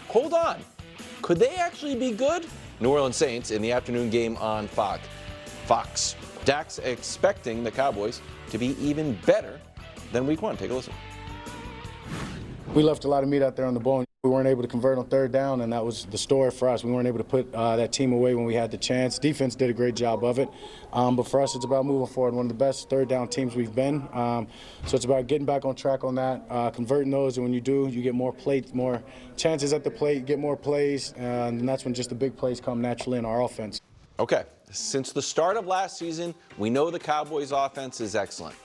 Hold on. Could they actually be good? New Orleans Saints in the afternoon game on Fox. Dak's expecting the Cowboys to be even better than Week 1. Take a listen. We left a lot of meat out there on the bone. We weren't able to convert on third down, and that was the story for us. We weren't able to put that team away when we had the chance. Defense did a great job of it. But for us, it's about moving forward. One of the best third down teams we've been. So it's about getting back on track on that, converting those, and when you do, you get more chances at the plate, you get more plays, and that's when just the big plays come naturally in our offense. Okay. Since the start of last season, we know the Cowboys' offense is excellent.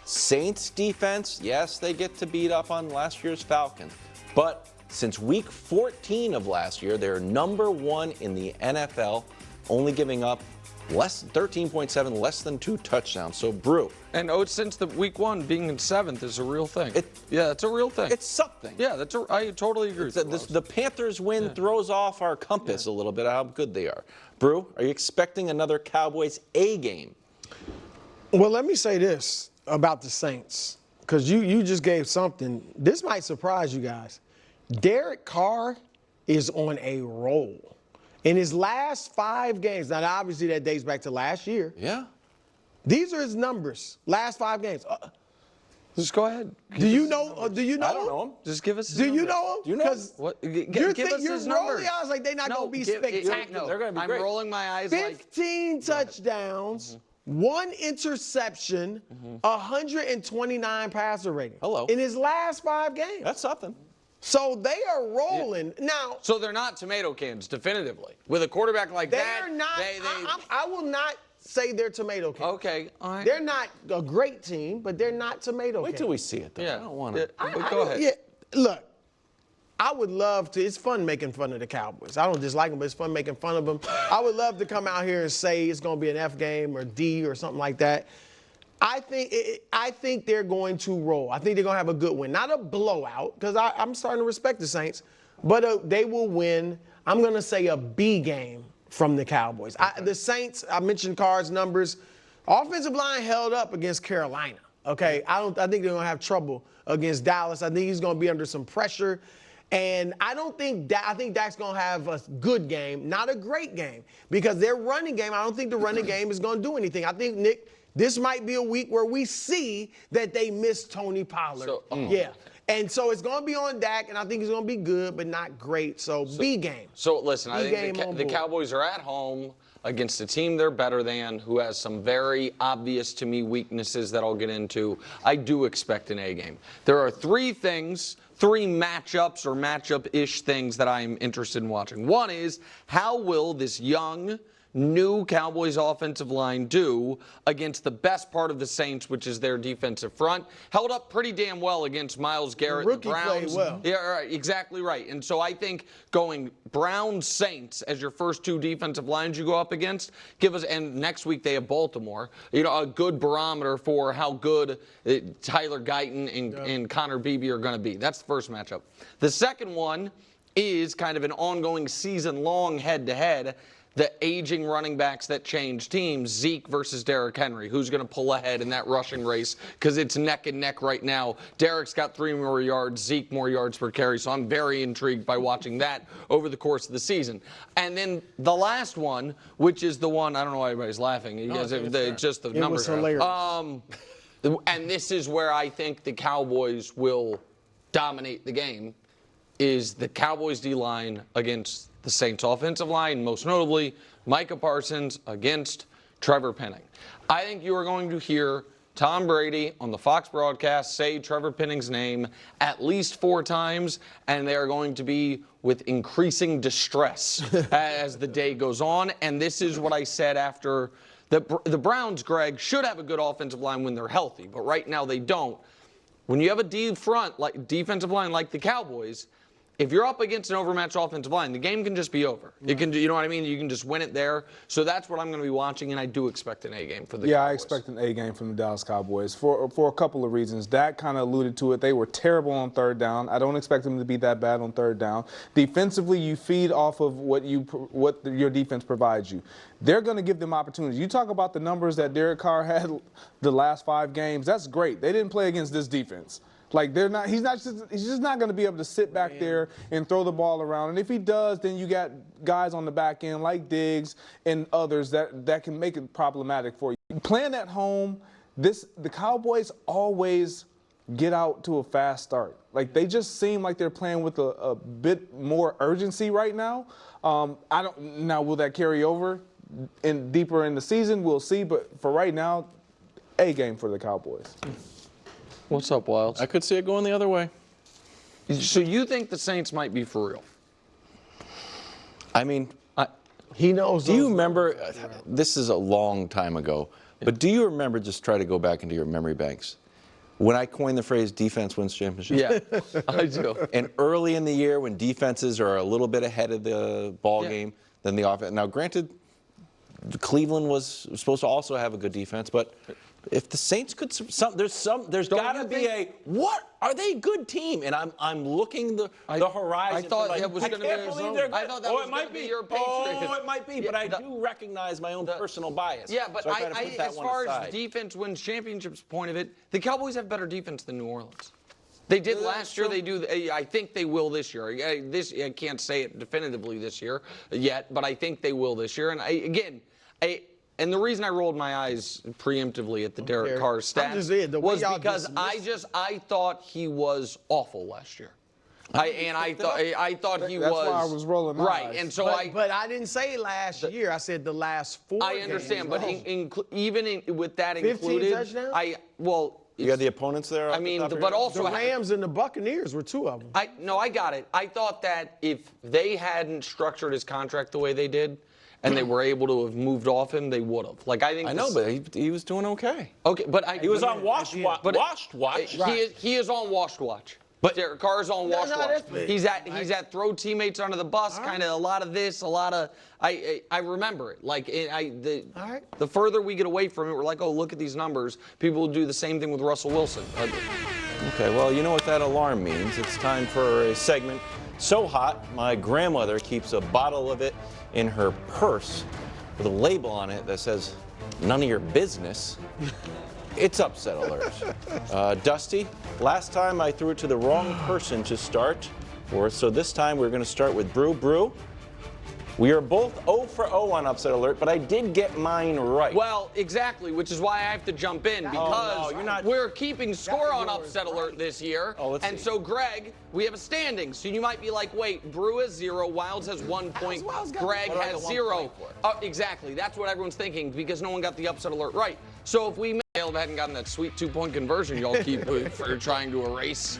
Saints defense, yes, they get to beat up on last year's Falcons. But since week 14 of last year, they're number 1 in the NFL, only giving up 13.7, less than 2 touchdowns. So, Brew. And since the week 1 being in 7th is a real thing. Yeah, it's a real thing. It's something. Yeah, I totally agree with you. The Panthers win throws off our compass a little bit of how good they are. Brew, are you expecting another Cowboys A game? Well, let me say this about the Saints, because you just gave something. This might surprise you guys. Derek Carr is on a roll. In his last 5 games, now obviously that dates back to last year. Yeah. These are his numbers, last 5 games. Just go ahead. Do you know I don't know him. Just give us his Do numbers. you know him? Do you know him? What? Give us his numbers. Rolling eyes like they're not going to be spectacular. They're gonna be I'm great. rolling my eyes 15 touchdowns, 1 interception, 129 passer rating. Hello. In his last 5 games. That's something. So they are rolling. Now, So they're not tomato cans, definitively. With a quarterback like that, they're not. I will not say they're tomato cans. Okay, all right. They're not a great team, but they're not tomato Wait cans. till we see it, though. Yeah. I don't want to. Go ahead. Yeah, look, I would love to. It's fun making fun of the Cowboys. I don't dislike them, but it's fun making fun of them. I would love to come out here and say it's going to be an F game or D or something like that. I think they're going to roll. I think they're going to have a good win. Not a blowout, because I'm starting to respect the Saints, but they will win. I'm going to say a B game from the Cowboys. The Saints, I mentioned Carr's numbers. Offensive line held up against Carolina. Okay, I think they're going to have trouble against Dallas. I think he's going to be under some pressure. And I think Dak's going to have a good game, not a great game, because their running game, I don't think the running game is going to do anything. I think, Nick, this might be a week where we see that they miss Tony Pollard. Yeah. And so it's going to be on Dak, and I think it's going to be good, but not great. So B game. So listen, I B think game the Cowboys are at home against a team they're better than, who has some very obvious to me weaknesses that I'll get into. I do expect an A game. There are 3 matchups or matchup-ish things that I'm interested in watching. One is, how will this young, new Cowboys offensive line do against the best part of the Saints, which is their defensive front? Held up pretty damn well against Myles Garrett. The rookie the Browns. played well. Yeah, right, exactly right. And so I think going Browns-Saints as your first 2 defensive lines you go up against, and next week they have Baltimore, a good barometer for how good Tyler Guyton and Connor Beebe are going to be. That's the first matchup. The second one is kind of an ongoing season-long head-to-head. The aging running backs that change teams, Zeke versus Derrick Henry. Who's going to pull ahead in that rushing race? Because it's neck and neck right now. Derrick's got 3 more yards, Zeke more yards per carry. So I'm very intrigued by watching that over the course of the season. And then the last one, which is the one, I don't know why everybody's laughing. You guys, just the numbers. It was hilarious. And this is where I think the Cowboys will dominate the game, is the Cowboys D-line against the Saints offensive line, most notably Micah Parsons against Trevor Penning. I think you are going to hear Tom Brady on the Fox broadcast say Trevor Penning's name at least 4 times, and they are going to be with increasing distress as the day goes on. And this is what I said after the Browns, Greg, should have a good offensive line when they're healthy, but right now they don't. When you have a defensive line like the Cowboys, if you're up against an overmatched offensive line, the game can just be over. It can, you know what I mean? You can just win it there. So that's what I'm going to be watching, and I do expect an A game for the Cowboys. I expect an A game from the Dallas Cowboys for a couple of reasons. Dak kind of alluded to it. They were terrible on third down. I don't expect them to be that bad on third down. Defensively, you feed off of what your defense provides you. They're going to give them opportunities. You talk about the numbers that Derek Carr had the last 5 games. That's great. They didn't play against this defense. Like he's just not going to be able to sit back there and throw the ball around. And if he does, then you got guys on the back end like Diggs and others that can make it problematic for you. Playing at home, the Cowboys always get out to a fast start. Like they just seem like they're playing with a bit more urgency right now. Now will that carry over deeper in the season? We'll see. But for right now, A game for the Cowboys. What's up, Wilds? I could see it going the other way. So you think the Saints might be for real? I mean, He knows. do you remember? This is a long time ago, but do you remember? Just try to go back into your memory banks. When I coined the phrase "defense wins championships." Yeah, I do. And early in the year, when defenses are a little bit ahead of the ball game than the offense. Now, granted, Cleveland was supposed to also have a good defense, but if the Saints could, there's got to be what are they a good team? And I'm looking the horizon. I thought like, that was I going to can't be. believe they're good. I thought that was going to be your Patriots. Oh, it might be, but I do recognize my own personal bias. Yeah, but so I try to put that as one far aside. as defense wins championships point of it, the Cowboys have better defense than New Orleans. They did last year. They do. I think they will this year. I can't say it definitively this year yet, but I think they will this year. And and the reason I rolled my eyes preemptively at the Derek Carr stat was because I thought he was awful last year. I thought he was. That's why I was rolling my eyes. And so but I didn't say last year. I said the last 4 I understand, games. but even with that 15 included, touchdowns? You got the opponents there. I mean, but also The Rams and the Buccaneers were 2 of them. I got it. I thought that if they hadn't structured his contract the way they did, and they were able to have moved off him, they would have. Like I know, but he was doing okay. Okay, but he was on washed watch. He is on washed watch. But Derek Carr's on washed watch. He's at throw teammates under the bus. Kind of a lot of this, a lot of. I remember it. Like the further we get away from it, we're like, oh, look at these numbers. People will do the same thing with Russell Wilson. Okay, well, you know what that alarm means. It's time for a segment so hot, my grandmother keeps a bottle of it in her purse with a label on it that says, "None of your business." It's upset alert. Dusty, last time I threw it to the wrong person to start for, so this time we're going to start with Brew. Brew, we are both 0 for 0 on upset alert, but I did get mine right. Well, exactly, which is why I have to jump in because we're keeping score on upset alert this year. And so, Greg, we have a standing. So you might be like, wait, Brew has 0, Wilds has 1 point, Greg has 0. Exactly, that's what everyone's thinking because no one got the upset alert right. So if we hadn't gotten that sweet 2-point conversion y'all keep trying to erase.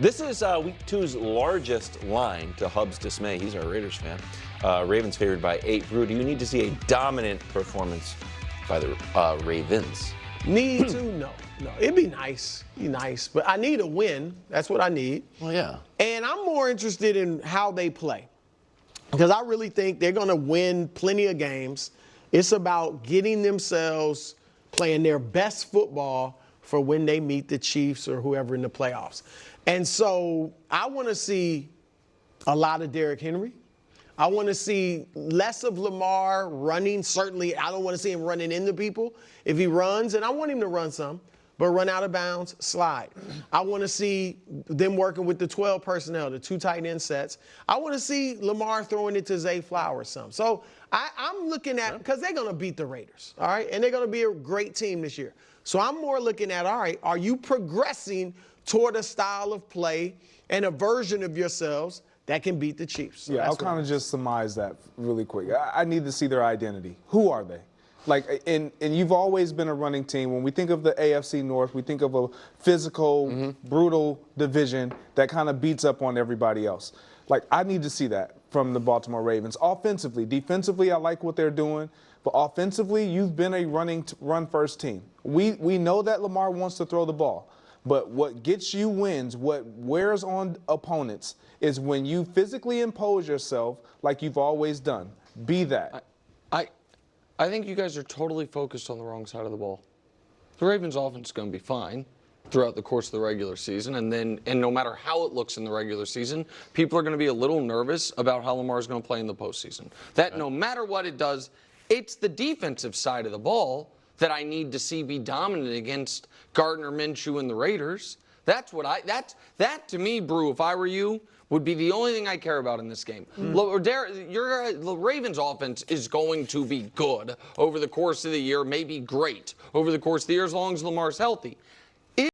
This is Week 2's largest line, to Hub's dismay. He's our Raiders fan. Ravens favored by 8. Brew, do you need to see a dominant performance by the Ravens? Need to? No. It'd be nice. But I need a win. That's what I need. Well, yeah. And I'm more interested in how they play because I really think they're going to win plenty of games. It's about getting themselves playing their best football for when they meet the Chiefs or whoever in the playoffs. And so I want to see a lot of Derrick Henry. I want to see less of Lamar running. Certainly, I don't want to see him running into people. If he runs, and I want him to run some, but run out of bounds, slide. I want to see them working with the 12 personnel, the 2 tight end sets. I want to see Lamar throwing it to Zay Flowers some. So I'm looking at, because they're going to beat the Raiders, all right? And they're going to be a great team this year. So I'm more looking at, all right, are you progressing toward a style of play and a version of yourselves that can beat the Chiefs? So yeah, I'll kind of just surmise that really quick. I need to see their identity. Who are they? Like, and you've always been a running team. When we think of the AFC North, we think of a physical, brutal division that kind of beats up on everybody else. Like, I need to see that from the Baltimore Ravens. Offensively, defensively, I like what they're doing. But offensively, you've been a run-first team. We know that Lamar wants to throw the ball. But what gets you wins, what wears on opponents, is when you physically impose yourself like you've always done. Be that. I think you guys are totally focused on the wrong side of the ball. The Ravens' offense is going to be fine throughout the course of the regular season, and no matter how it looks in the regular season, people are going to be a little nervous about how Lamar is going to play in the postseason. That no matter what it does, it's the defensive side of the ball that I need to see be dominant against Gardner Minshew and the Raiders. That's what that to me, Brew, if I were you, would be the only thing I care about in this game. The Ravens offense is going to be good over the course of the year, maybe great over the course of the year as long as Lamar's healthy.